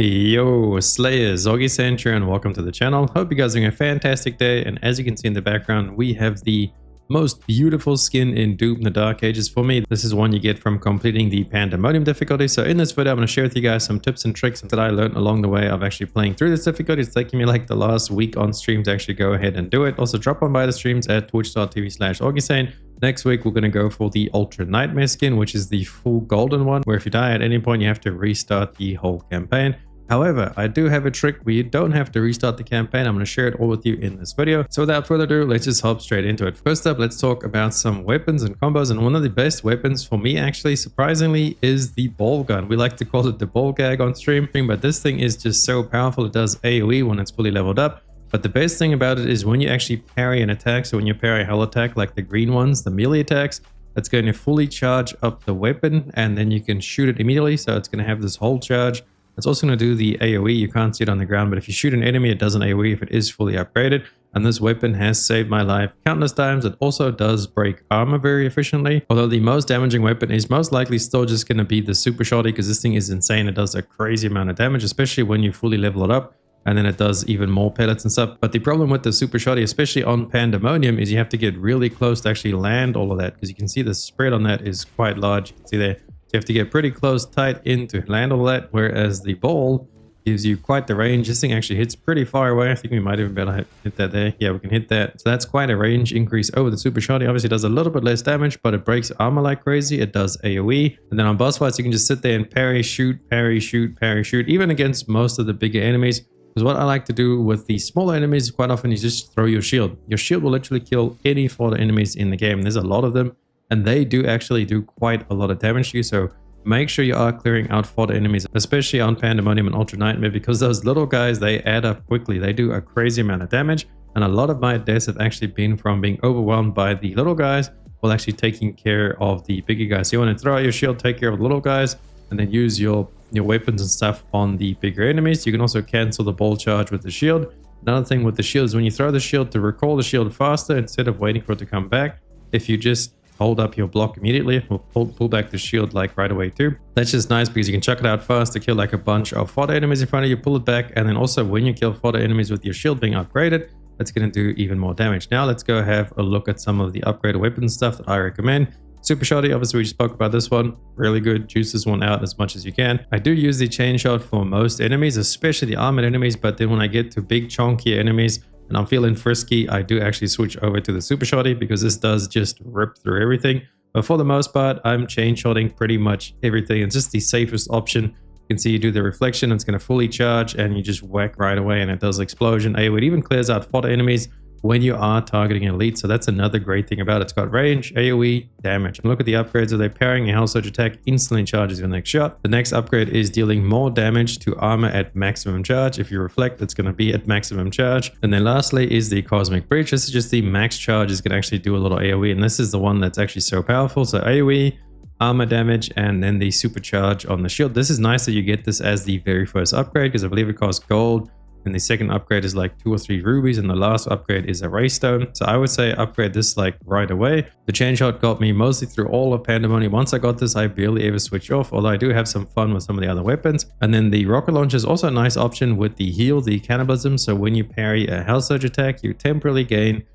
Yo, Slayers, Augiesaint here, and welcome to the channel. Hope you guys are having a fantastic day, and as you can see in the background, we have the most beautiful skin in Doom the Dark Ages. For me, this is one you get from completing the Pandemonium difficulty. So in this video, I'm going to share with you guys some tips and tricks that I learned along the way of actually playing through this difficulty. It's taking me like the last week on stream to actually go ahead and do it. Also, drop on by the streams at twitch.tv/Augiesaint. Next week, we're going to go for the Ultra Nightmare skin, which is the full golden one, where if you die at any point, you have to restart the whole campaign. However, I do have a trick where you don't have to restart the campaign. I'm going to share it all with you in this video. So without further ado, let's just hop straight into it. First up, let's talk about some weapons and combos. And one of the best weapons for me, actually, surprisingly, is the ball gun. We like to call it the ball gag on stream, but this thing is just so powerful. It does AoE when it's fully leveled up. But the best thing about it is when you actually parry an attack. So when you parry a hell attack, like the green ones, the melee attacks, it's going to fully charge up the weapon and then you can shoot it immediately. So it's going to have this whole charge. It's also going to do the AoE. You can't see it on the ground, but if you shoot an enemy, it does an AoE if it is fully upgraded. And this weapon has saved my life countless times. It also does break armor very efficiently. Although the most damaging weapon is most likely still just going to be the super shotty, because this thing is insane. It does a crazy amount of damage, especially when you fully level it up. And then it does even more pellets and stuff. But the problem with the super shotty, especially on Pandemonium, is you have to get really close to actually land all of that, because you can see the spread on that is quite large. You can see there. So you have to get pretty close, tight in to land all that, whereas the ball gives you quite the range. This thing actually hits pretty far away. I think we might even be able to hit that there. Yeah, we can hit that. So that's quite a range increase over the super shotty. Obviously, it does a little bit less damage, but it breaks armor like crazy. It does AoE. And then on boss fights, you can just sit there and parry, shoot, parry, shoot, parry, shoot, even against most of the bigger enemies. Because what I like to do with the smaller enemies quite often is just throw your shield. Your shield will literally kill any fodder enemies in the game. There's a lot of them. And they do actually do quite a lot of damage to you. So make sure you are clearing out fodder enemies, especially on Pandemonium and Ultra Nightmare, because those little guys, they add up quickly. They do a crazy amount of damage. And a lot of my deaths have actually been from being overwhelmed by the little guys while actually taking care of the bigger guys. So you want to throw out your shield, take care of the little guys, and then use your weapons and stuff on the bigger enemies. You can also cancel the ball charge with the shield. Another thing with the shield is when you throw the shield, to recall the shield faster instead of waiting for it to come back, if you just hold up your block immediately, it will pull back the shield like right away too. That's just nice because you can chuck it out fast to kill like a bunch of fodder enemies in front of you, pull it back, and then also when you kill fodder enemies with your shield being upgraded, that's going to do even more damage. Now let's go have a look at some of the upgraded weapon stuff that I recommend. Super shotty, obviously we just spoke about this one. Really good. Juice this one out as much as you can. I do use the chain shot for most enemies, especially the armored enemies, but then when I get to big chunky enemies and I'm feeling frisky, I do actually switch over to the super shotty because this does just rip through everything. But for the most part, I'm chain shotting pretty much everything. It's just the safest option. You can see you do the reflection, it's going to fully charge and you just whack right away and it does explosion. It even clears out fodder enemies when you are targeting elite. So that's another great thing about it. It's got range, AoE, damage. And look at the upgrades. Are they parrying a hell surge attack? Instantly charges your next shot. The next upgrade is dealing more damage to armor at maximum charge. If you reflect, it's going to be at maximum charge. And then lastly is the cosmic breach. This is just the max charge is going to actually do a little AoE. And this is the one that's actually so powerful. So AoE, armor damage, and then the supercharge on the shield. This is nice that you get this as the very first upgrade because I believe it costs gold. And the second upgrade is like 2 or 3 rubies, and the last upgrade is a ray stone. So I would say upgrade this like right away. The chain shot got me mostly through all of Pandemonium. Once I got this, I barely ever switch off, although I do have some fun with some of the other weapons. And then the rocket launcher is also a nice option with the heal, the cannibalism. So when you parry a hell surge attack, you temporarily gain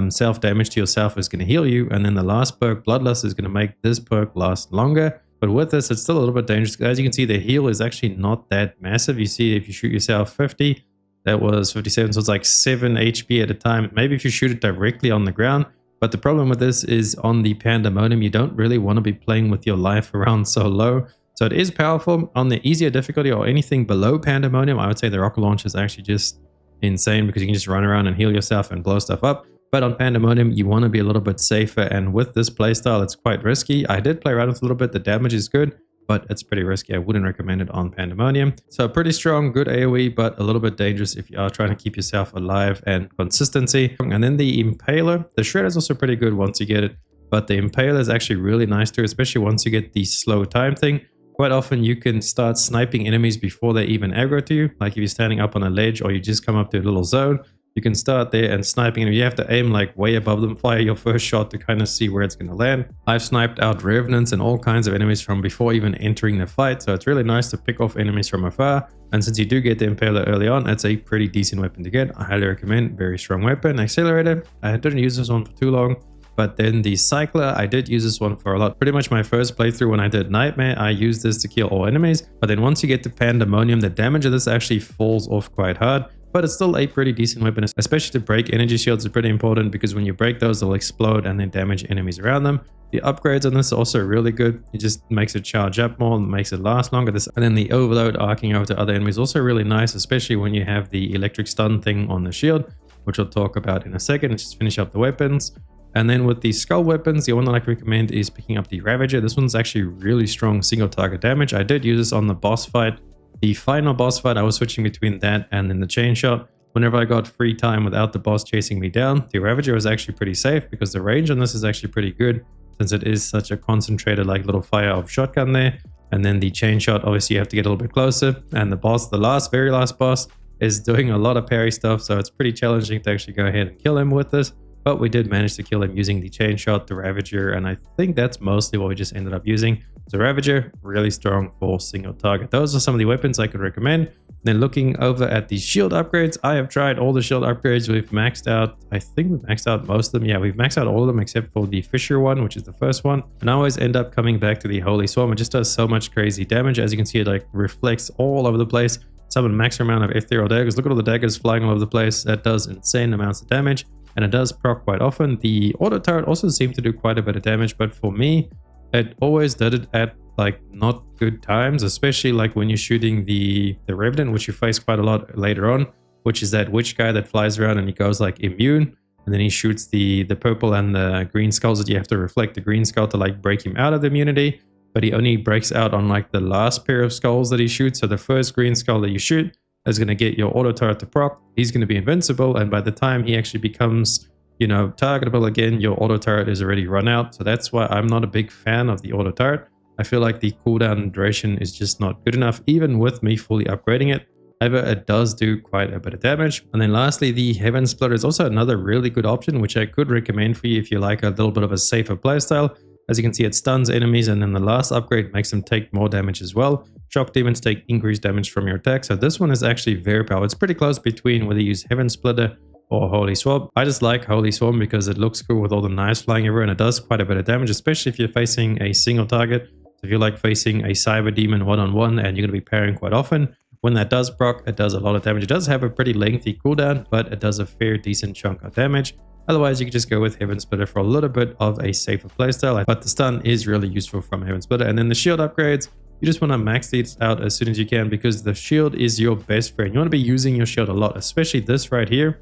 self damage to yourself, is going to heal you. And then the last perk, bloodlust, is going to make this perk last longer. But with this, it's still a little bit dangerous. As you can see, the heal is actually not that massive. You see, if you shoot yourself 50, that was 57, so it's like 7 HP at a time. Maybe if you shoot it directly on the ground. But the problem with this is on the Pandemonium, you don't really want to be playing with your life around so low. So it is powerful. On the easier difficulty or anything below Pandemonium, I would say the rocket launch is actually just insane because you can just run around and heal yourself and blow stuff up. But on Pandemonium, you want to be a little bit safer. And with this playstyle, it's quite risky. I did play around with it a little bit. The damage is good, but it's pretty risky. I wouldn't recommend it on Pandemonium. So pretty strong, good AoE, but a little bit dangerous if you are trying to keep yourself alive and consistency. And then the Impaler. The Shredder is also pretty good once you get it, but the Impaler is actually really nice too, especially once you get the slow time thing. Quite often you can start sniping enemies before they even aggro to you. Like if you're standing up on a ledge or you just come up to a little zone, You can start there and sniping, and you have to aim like way above them, fire your first shot to kind of see where it's going to land. I've sniped out revenants and all kinds of enemies from before even entering the fight, so it's really nice to pick off enemies from afar. And since you do get the impaler early on, it's a pretty decent weapon to get. I highly recommend. Very strong weapon. Accelerator, I didn't use this one for too long. But then the Cycler, I did use this one for a lot. Pretty much my first playthrough when I did Nightmare, I used this to kill all enemies. But then once you get to Pandemonium, the damage of this actually falls off quite hard. But it's still a pretty decent weapon, especially to break energy shields is pretty important because when you break those, they'll explode and then damage enemies around them. The upgrades on this are also really good. It just makes it charge up more and makes it last longer. And then the overload arcing over to other enemies is also really nice, especially when you have the electric stun thing on the shield, which I'll talk about in a second. Let's just finish up the weapons. And then with the skull weapons, the one that I recommend is picking up the Ravager. This one's actually really strong single target damage. I did use this on the boss fight. The final boss fight, I was switching between that and then the chain shot. Whenever I got free time without the boss chasing me down, the Ravager was actually pretty safe because the range on this is actually pretty good since it is such a concentrated like little fire of shotgun there. And then the chain shot, obviously you have to get a little bit closer. And the boss, the very last boss, is doing a lot of parry stuff. So it's pretty challenging to actually go ahead and kill him with this. But we did manage to kill him using the chain shot, the Ravager, and I think that's mostly what we just ended up using. So Ravager, really strong for single target. Those are some of the weapons I could recommend. Then looking over at the shield upgrades, I have tried all the shield upgrades. We've maxed out, I think we've maxed out most of them. Yeah, we've maxed out all of them except for the Fisher one, which is the first one. And I always end up coming back to the Holy Swarm. It just does so much crazy damage. As you can see, it like reflects all over the place. Summon max amount of ethereal daggers. Look at all the daggers flying all over the place. That does insane amounts of damage. And it does proc quite often. The auto turret also seemed to do quite a bit of damage, but for me, it always did it at like not good times, especially like when you're shooting the Revenant, which you face quite a lot later on, which is that witch guy that flies around and he goes like immune, and then he shoots the purple and the green skulls that you have to reflect the green skull to like break him out of the immunity, but he only breaks out on like the last pair of skulls that he shoots. So the first green skull that you shoot is going to get your auto turret to proc. He's going to be invincible, and by the time he actually becomes, you know, targetable again, your auto turret is already run out. So that's why I'm not a big fan of the auto turret. I feel like the cooldown duration is just not good enough, even with me fully upgrading it. However, it does do quite a bit of damage. And then lastly, the Heaven Splitter is also another really good option, which I could recommend for you if you like a little bit of a safer playstyle. As you can see, it stuns enemies, and then the last upgrade makes them take more damage as well. Shock demons take increased damage from your attack. So this one is actually very powerful. It's pretty close between whether you use Heaven Splitter or Holy Swarm. I just like Holy Swarm because it looks cool with all the knives flying everywhere, and it does quite a bit of damage, especially if you're facing a single target. So if you're like facing a Cyber Demon one-on-one and you're going to be parrying quite often, when that does proc, it does a lot of damage. It does have a pretty lengthy cooldown, but it does a fair decent chunk of damage. Otherwise, you can just go with Heaven Splitter for a little bit of a safer playstyle, but the stun is really useful from Heaven Splitter. And then the shield upgrades, you just want to max these out as soon as you can because the shield is your best friend. You want to be using your shield a lot, especially this right here.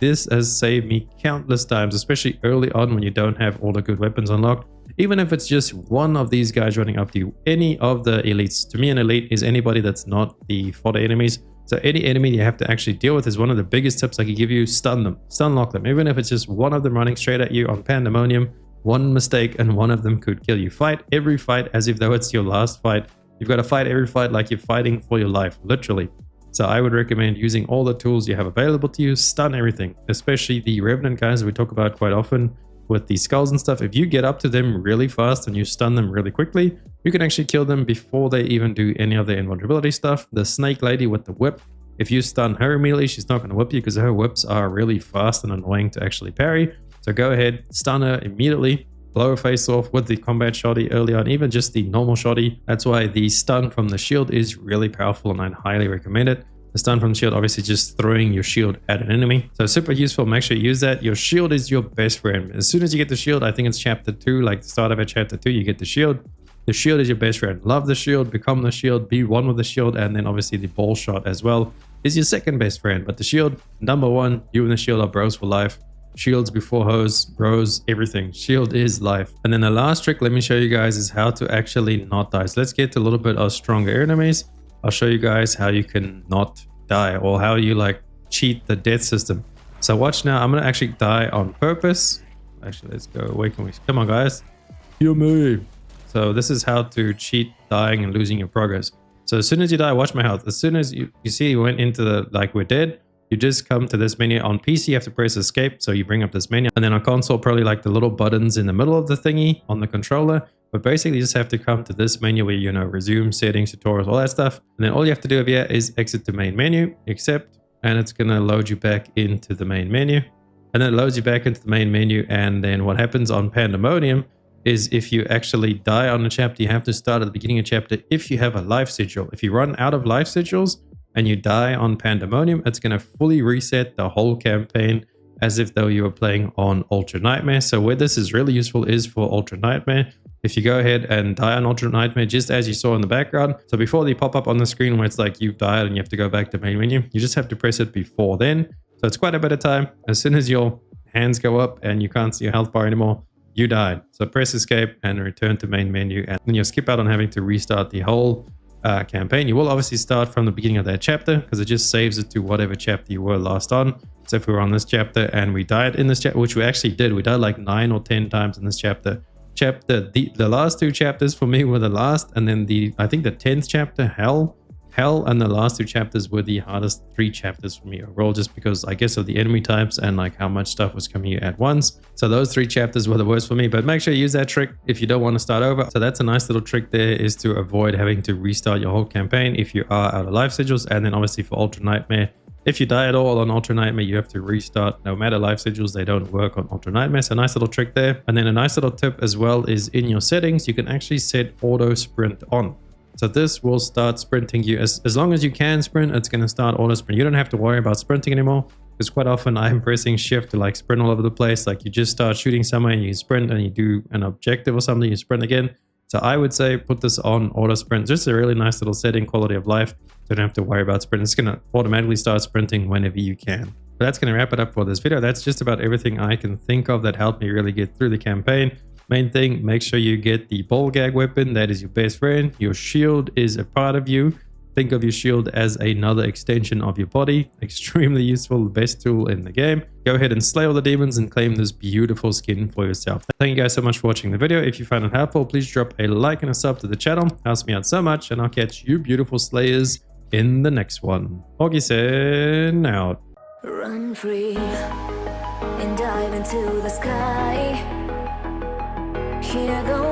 This has saved me countless times, especially early on when you don't have all the good weapons unlocked. Even if it's just one of these guys running up to you, any of the elites. To me, an elite is anybody that's not the fodder enemies. So any enemy you have to actually deal with is one of the biggest tips I can give you. Stun them, stun lock them. Even if it's just one of them running straight at you on Pandemonium, one mistake and one of them could kill you. Fight every fight as if though it's your last fight. You've got to fight every fight like you're fighting for your life, literally. So I would recommend using all the tools you have available to you. Stun everything, especially the Revenant guys we talk about quite often with the skulls and stuff. If you get up to them really fast and you stun them really quickly, you can actually kill them before they even do any of their invulnerability stuff. The snake lady with the whip, if you stun her immediately, she's not going to whip you because her whips are really fast and annoying to actually parry. So go ahead, stun her immediately, blow her face off with the combat shotty early on, even just the normal shotty. That's why the stun from the shield is really powerful and I'd highly recommend it. The stun from the shield, obviously just throwing your shield at an enemy. So super useful, make sure you use that. Your shield is your best friend. As soon as you get the shield, I think it's chapter 2, like the start of it, chapter 2, you get the shield. The shield is your best friend. Love the shield, become the shield, be one with the shield, and then obviously the ball shot as well is your second best friend. But the shield, number one, you and the shield are bros for life. Shields before hoes, bros, everything. Shield is life. And then the last trick, let me show you guys, is how to actually not die. So let's get to a little bit of stronger enemies. I'll show you guys how you can not die or how you like cheat the death system. So watch now, I'm gonna actually die on purpose. Actually, let's go away. Come on guys, heal me. So this is how to cheat dying and losing your progress. So as soon as you die, watch my health. As soon as you see you went into the, like we're dead, you just come to this menu. On PC, you have to press escape, so you bring up this menu. And then on console, probably like the little buttons in the middle of the thingy on the controller. But basically, you just have to come to this menu where, you know, resume, settings, tutorials, all that stuff. And then all you have to do over here is exit the main menu, accept, and it's going to load you back into the main menu. And then it loads you back into the main menu. And then what happens on Pandemonium is if you actually die on a chapter, you have to start at the beginning of chapter if you have a life sigil. If you run out of life sigils and you die on Pandemonium, it's going to fully reset the whole campaign as if though you were playing on Ultra Nightmare. So where this is really useful is for Ultra Nightmare. If you go ahead and die on Ultra Nightmare, just as you saw in the background, so before they pop up on the screen where it's like you've died and you have to go back to main menu, you just have to press it before then. So it's quite a bit of time. As soon as your hands go up and you can't see your health bar anymore, you died. So press escape and return to main menu, and then you'll skip out on having to restart the whole campaign. You will obviously start from the beginning of that chapter because it just saves it to whatever chapter you were last on. So if we were on this chapter and we died in this chapter, which we actually did, we died like 9 or 10 times in this chapter. The last 2 chapters for me were the last, and then I think the 10th chapter, Hell, and the last 2 chapters were the hardest 3 chapters for me overall, just because I guess of the enemy types and like how much stuff was coming at once. So those 3 chapters were the worst for me, but make sure you use that trick if you don't want to start over. So that's a nice little trick there, is to avoid having to restart your whole campaign if you are out of life sigils. And then obviously for Ultra Nightmare, if you die at all on Ultra Nightmare, you have to restart. No matter life sigils, they don't work on Ultra Nightmare. So a nice little trick there. And then a nice little tip as well is in your settings, you can actually set auto sprint on. So this will start sprinting you. As long as you can sprint, it's going to start auto sprint. You don't have to worry about sprinting anymore, because quite often I'm pressing shift to like sprint all over the place. Like you just start shooting somewhere and you sprint, and you do an objective or something, you sprint again. So I would say put this on auto sprint. Just a really nice little setting, quality of life. So you don't have to worry about sprint. It's going to automatically start sprinting whenever you can. But that's going to wrap it up for this video. That's just about everything I can think of that helped me really get through the campaign. Main thing, make sure you get the ball gag weapon. That is your best friend. Your shield is a part of you. Think of your shield as another extension of your body. Extremely useful, the best tool in the game. Go ahead and slay all the demons and claim this beautiful skin for yourself. Thank you guys so much for watching the video. If you found it helpful, please drop a like and a sub to the channel. Helps me out so much, and I'll catch you beautiful slayers in the next one. Augiesaint out. Run free and dive into the sky. Hear the